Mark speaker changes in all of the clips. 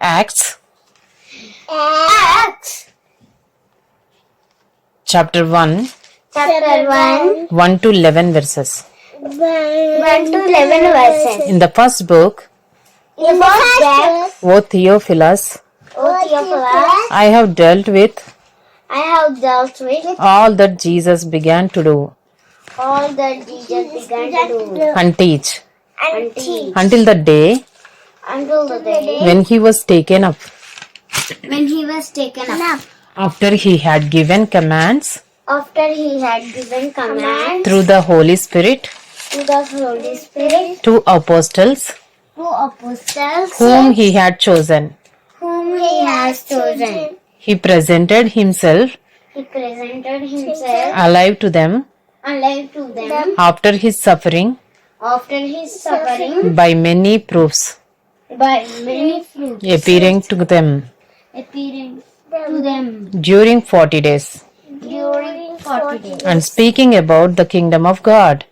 Speaker 1: Acts
Speaker 2: Acts
Speaker 1: chapter 1,
Speaker 2: chapter 1
Speaker 1: 1 to 11 verses.
Speaker 2: 1 to 11 verses.
Speaker 1: In the first book,
Speaker 2: In the first book,
Speaker 1: O Theophilus,
Speaker 2: O Theophilus,
Speaker 1: I have dealt with
Speaker 2: I have dealt with
Speaker 1: all that Jesus began to do
Speaker 2: all that Jesus began to do
Speaker 1: and teach
Speaker 2: and teach
Speaker 1: until the day
Speaker 2: until the day
Speaker 1: when he was taken up.
Speaker 2: when he was taken up.
Speaker 1: After he had given commands
Speaker 2: After he had given commands
Speaker 1: through the Holy Spirit
Speaker 2: to the Holy Spirit,
Speaker 1: to apostles
Speaker 2: to apostles
Speaker 1: whom he had chosen,
Speaker 2: whom he has chosen,
Speaker 1: he presented himself
Speaker 2: he presented himself
Speaker 1: alive to them
Speaker 2: alive to them
Speaker 1: after his suffering
Speaker 2: after his suffering
Speaker 1: by many proofs,
Speaker 2: by many fruits
Speaker 1: appearing to them
Speaker 2: appearing to them
Speaker 1: during 40 days,
Speaker 2: during 40 days,
Speaker 1: and speaking about the kingdom of God.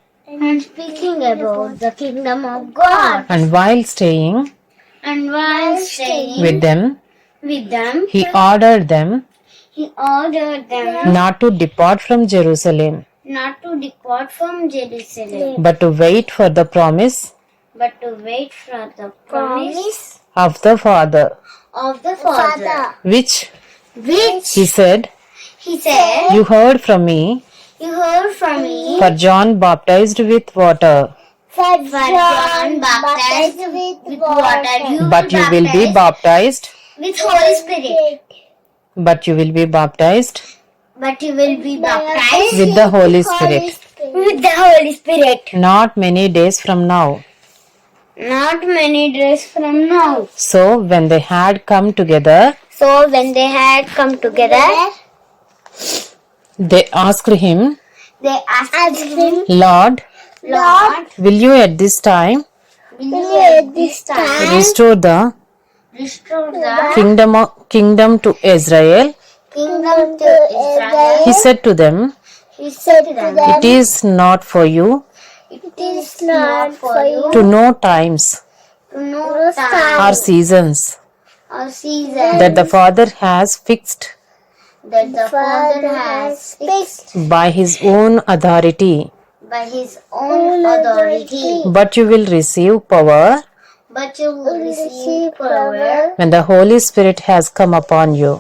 Speaker 2: and speaking about the kingdom of God.
Speaker 1: And while staying
Speaker 2: And while staying
Speaker 1: with them,
Speaker 2: with them,
Speaker 1: he ordered them
Speaker 2: he ordered them
Speaker 1: not to depart from Jerusalem,
Speaker 2: not to depart from Jerusalem,
Speaker 1: but to wait for the promise
Speaker 2: but to wait for the promise
Speaker 1: of the Father,
Speaker 2: of the Father,
Speaker 1: which
Speaker 2: which
Speaker 1: he said,
Speaker 2: he said,
Speaker 1: you heard from me,
Speaker 2: you heard from me,
Speaker 1: for John baptized with water,
Speaker 2: for John baptized with water,
Speaker 1: but you will be baptized,
Speaker 2: with Holy Spirit,
Speaker 1: but you will be baptized
Speaker 2: but you will be baptized
Speaker 1: with the Holy Spirit,
Speaker 2: with the Holy Spirit.
Speaker 1: not many days from now.
Speaker 2: Not many days from now.
Speaker 1: So when they had come together,
Speaker 2: So when they had come together,
Speaker 1: they asked him,
Speaker 2: they asked him,
Speaker 1: Lord,
Speaker 2: Lord,
Speaker 1: will you at this time
Speaker 2: will you at this time
Speaker 1: restore the
Speaker 2: restore the
Speaker 1: kingdom to Israel?
Speaker 2: kingdom to Israel?
Speaker 1: He said to them,
Speaker 2: He said to them,
Speaker 1: it is not for you
Speaker 2: it is not for you
Speaker 1: to know times
Speaker 2: to know
Speaker 1: or
Speaker 2: time
Speaker 1: seasons
Speaker 2: or season
Speaker 1: that the Father has fixed
Speaker 2: that the Father has fixed
Speaker 1: by his own authority,
Speaker 2: by His own authority.
Speaker 1: but you will receive power
Speaker 2: But you will receive power
Speaker 1: when the Holy Spirit has come upon you,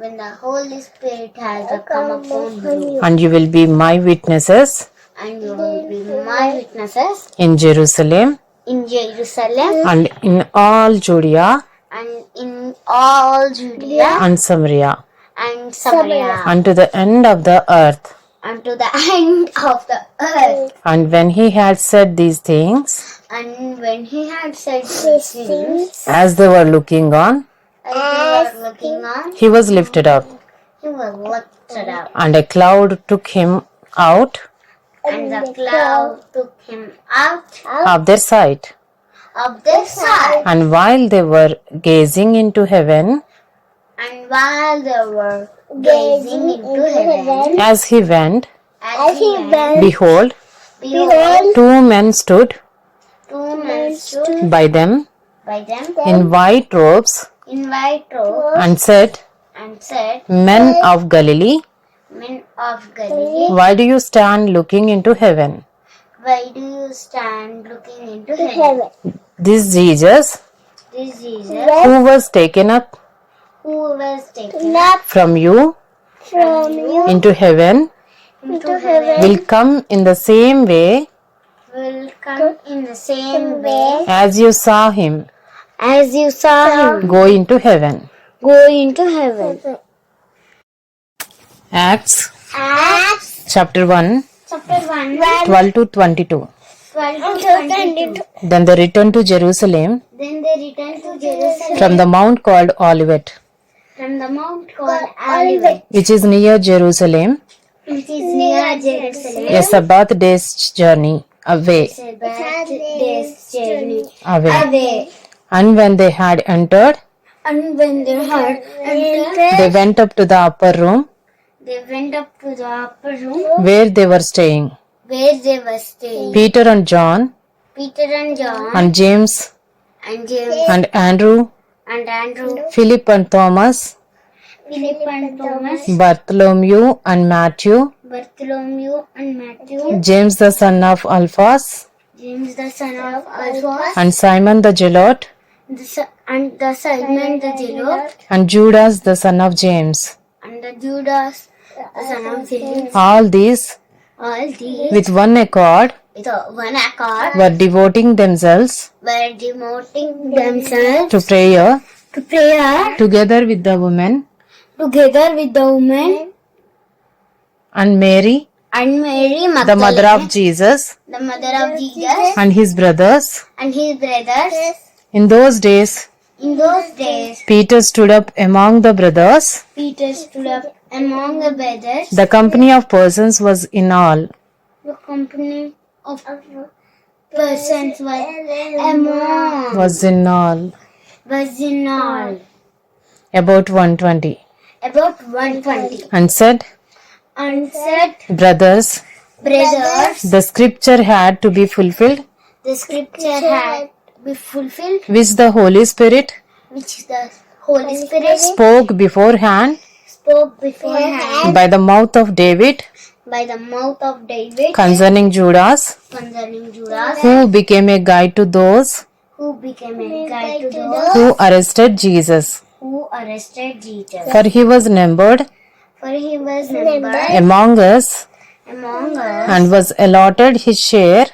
Speaker 2: when the Holy Spirit has come upon you,
Speaker 1: and you will be my witnesses
Speaker 2: and you will be my witnesses
Speaker 1: in Jerusalem
Speaker 2: in Jerusalem
Speaker 1: and in all Judea
Speaker 2: and in all Judea
Speaker 1: and Samaria,
Speaker 2: and Samaria
Speaker 1: unto the end of the earth.
Speaker 2: unto the end of the earth.
Speaker 1: And when he had said these things,
Speaker 2: And when he had said these things,
Speaker 1: as they were looking on,
Speaker 2: as they were looking on,
Speaker 1: he was lifted up,
Speaker 2: he was lifted up,
Speaker 1: and a cloud took him out
Speaker 2: and the cloud took him out
Speaker 1: of their sight.
Speaker 2: of their sight.
Speaker 1: And while they were gazing into heaven,
Speaker 2: And while they were gazing into heaven,
Speaker 1: as he went,
Speaker 2: as he went,
Speaker 1: behold,
Speaker 2: behold,
Speaker 1: two men stood
Speaker 2: two men stood
Speaker 1: by them
Speaker 2: by them
Speaker 1: in white robes,
Speaker 2: in white robes
Speaker 1: and said,
Speaker 2: and said,
Speaker 1: Men of Galilee,
Speaker 2: Men of Galilee,
Speaker 1: why do you stand looking into heaven?
Speaker 2: why do you stand looking into heaven?
Speaker 1: This Jesus,
Speaker 2: This Jesus,
Speaker 1: who was taken up
Speaker 2: who was taken up
Speaker 1: from you
Speaker 2: from you
Speaker 1: into heaven,
Speaker 2: into heaven,
Speaker 1: will come in the same way
Speaker 2: will come in the same way
Speaker 1: as you saw him
Speaker 2: as you saw him
Speaker 1: go into heaven.
Speaker 2: go into heaven.
Speaker 1: Acts
Speaker 2: Acts
Speaker 1: chapter 1,
Speaker 2: chapter 1,
Speaker 1: 12 to 22.
Speaker 2: 12 to 22.
Speaker 1: Then they returned to Jerusalem
Speaker 2: Then they returned to Jerusalem
Speaker 1: from the mount called Olivet,
Speaker 2: from the mount called Olivet,
Speaker 1: which is near Jerusalem,
Speaker 2: which is near Jerusalem.
Speaker 1: a Sabbath day's journey away.
Speaker 2: Sabbath day's journey
Speaker 1: away.
Speaker 2: away.
Speaker 1: And when they had entered,
Speaker 2: And when they had entered,
Speaker 1: they went up to the upper room
Speaker 2: they went up to the upper room
Speaker 1: where they were staying.
Speaker 2: where they were staying.
Speaker 1: Peter and John
Speaker 2: Peter and John
Speaker 1: and James
Speaker 2: and James
Speaker 1: and Andrew
Speaker 2: and Andrew,
Speaker 1: Philip and Thomas,
Speaker 2: Philip and Thomas,
Speaker 1: Bartholomew and Matthew,
Speaker 2: Bartholomew and Matthew,
Speaker 1: James the son of Alphaeus,
Speaker 2: James the son of Alphaeus,
Speaker 1: and Simon the Zealot,
Speaker 2: and the Simon the Zealot,
Speaker 1: and Judas the son of James.
Speaker 2: and the Judas the son of Philip.
Speaker 1: All these,
Speaker 2: All these
Speaker 1: with one accord,
Speaker 2: with one accord
Speaker 1: were devoting themselves
Speaker 2: were devoting themselves
Speaker 1: to prayer
Speaker 2: to prayer
Speaker 1: together with the women
Speaker 2: together with the women
Speaker 1: and Mary,
Speaker 2: and Mary
Speaker 1: the
Speaker 2: Magdalene,
Speaker 1: mother of Jesus,
Speaker 2: the mother of Jesus,
Speaker 1: and his brothers.
Speaker 2: and his brothers.
Speaker 1: In those days,
Speaker 2: In those days,
Speaker 1: Peter stood up among the brothers.
Speaker 2: Peter stood up among the brothers.
Speaker 1: The company of persons was in all.
Speaker 2: The company of persons were among
Speaker 1: Was in all.
Speaker 2: was in all
Speaker 1: About 120.
Speaker 2: about 120,
Speaker 1: And said,
Speaker 2: and said,
Speaker 1: brothers,
Speaker 2: brothers,
Speaker 1: the scripture had to be fulfilled,
Speaker 2: the scripture had be fulfilled,
Speaker 1: which the Holy Spirit
Speaker 2: which the Holy Spirit
Speaker 1: spoke beforehand
Speaker 2: spoke beforehand
Speaker 1: by the mouth of David
Speaker 2: by the mouth of David
Speaker 1: concerning Judas,
Speaker 2: concerning Judas,
Speaker 1: who became a guide to those
Speaker 2: who became a guide to those
Speaker 1: who arrested Jesus.
Speaker 2: who arrested Jesus.
Speaker 1: For he was numbered
Speaker 2: For he was numbered
Speaker 1: among us
Speaker 2: among us
Speaker 1: and was allotted his share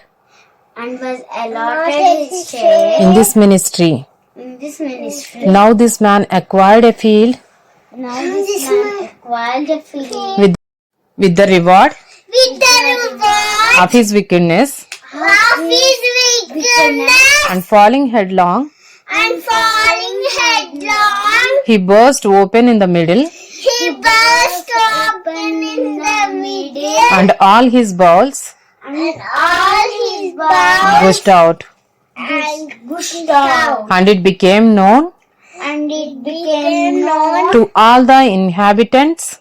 Speaker 2: and was allotted his share
Speaker 1: in this ministry.
Speaker 2: in this ministry.
Speaker 1: Now this man acquired a field
Speaker 2: Now this man acquired a field
Speaker 1: with the reward
Speaker 2: with the reward
Speaker 1: of his wickedness,
Speaker 2: of his wickedness,
Speaker 1: and falling headlong,
Speaker 2: and falling headlong,
Speaker 1: he burst open in the middle,
Speaker 2: he burst open in the middle,
Speaker 1: and all his bowels
Speaker 2: and all his bowels
Speaker 1: gushed out,
Speaker 2: and gushed out,
Speaker 1: and it became known
Speaker 2: and it became known
Speaker 1: to all the inhabitants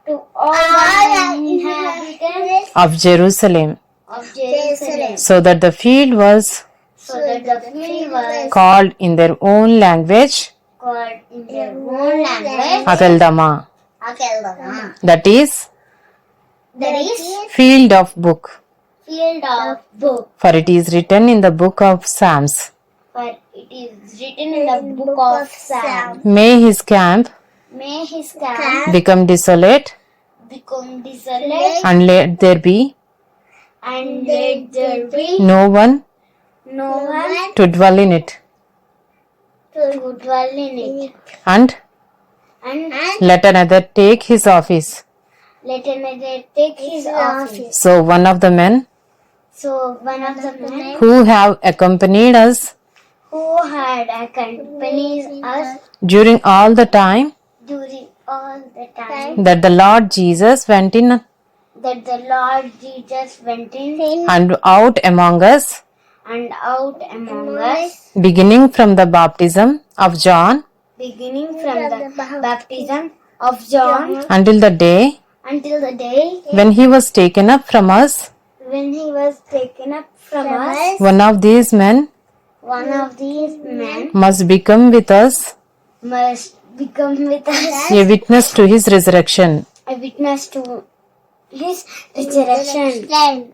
Speaker 2: to all the inhabitants
Speaker 1: of Jerusalem,
Speaker 2: of Jerusalem,
Speaker 1: so that the field was
Speaker 2: so that the field was
Speaker 1: called in their own language
Speaker 2: called in their own language
Speaker 1: Akeldama,
Speaker 2: Akeldama.
Speaker 1: that is,
Speaker 2: That is
Speaker 1: field of book,
Speaker 2: field of book,
Speaker 1: for it is written in the book of Psalms.
Speaker 2: for it is written in the book of Psalms.
Speaker 1: May his camp
Speaker 2: May his camp
Speaker 1: become desolate,
Speaker 2: become desolate,
Speaker 1: and let there be
Speaker 2: and let there be
Speaker 1: no one
Speaker 2: no one
Speaker 1: to dwell in it,
Speaker 2: to dwell in it,
Speaker 1: and
Speaker 2: and
Speaker 1: let another take his office.
Speaker 2: let another take his office.
Speaker 1: So one of the men
Speaker 2: So one of the men
Speaker 1: who have accompanied us
Speaker 2: who had accompanied us
Speaker 1: during all the time
Speaker 2: during all the time
Speaker 1: that the Lord Jesus went in
Speaker 2: that the Lord Jesus went in
Speaker 1: and out among us,
Speaker 2: and out among us,
Speaker 1: beginning from the baptism of John
Speaker 2: beginning from the baptism of John
Speaker 1: until the day
Speaker 2: until the day
Speaker 1: when he was taken up from us.
Speaker 2: when he was taken up from us.
Speaker 1: One of these men
Speaker 2: One of these men
Speaker 1: must become with us
Speaker 2: must become with us
Speaker 1: a witness to his resurrection.
Speaker 2: a witness to his resurrection.